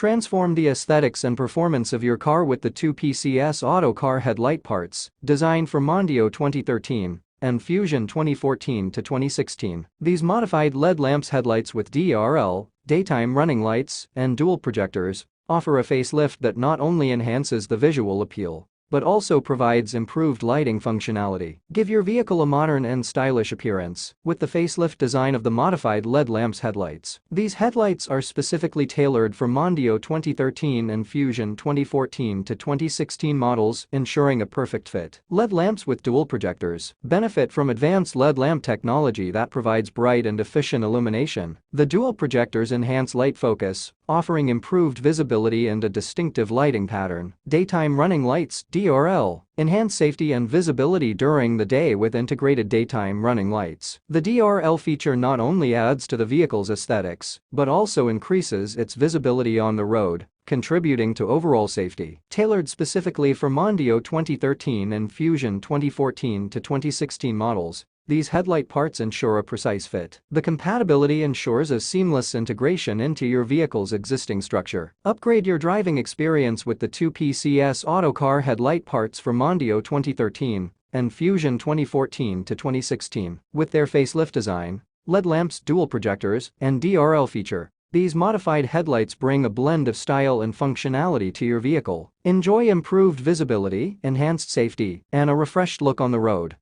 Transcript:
Transform the aesthetics and performance of your car with the two PCS auto car headlight parts, designed for Mondeo 2013 and Fusion 2014 to 2016. These modified LED lamps headlights with DRL, daytime running lights, and dual projectors offer a facelift that not only enhances the visual appeal but also provides improved lighting functionality. Give your vehicle a modern and stylish appearance with the facelift design of the modified LED lamps headlights. These headlights are specifically tailored for Mondeo 2013 and Fusion 2014 to 2016 models, ensuring a perfect fit. LED lamps with dual projectors benefit from advanced LED lamp technology that provides bright and efficient illumination. The dual projectors enhance light focus, offering improved visibility and a distinctive lighting pattern. Daytime running lights (DRL) enhance safety and visibility during the day with integrated daytime running lights. The DRL feature not only adds to the vehicle's aesthetics but also increases its visibility on the road, contributing to overall safety. Tailored specifically for Mondeo 2013 and Fusion 2014 to 2016 models, these headlight parts ensure a precise fit. The compatibility ensures a seamless integration into your vehicle's existing structure. Upgrade your driving experience with the two PCS auto car headlight parts for Mondeo 2013 and Fusion 2014 to 2016. With their facelift design, LED lamps, dual projectors, and DRL feature, these modified headlights bring a blend of style and functionality to your vehicle. Enjoy improved visibility, enhanced safety, and a refreshed look on the road.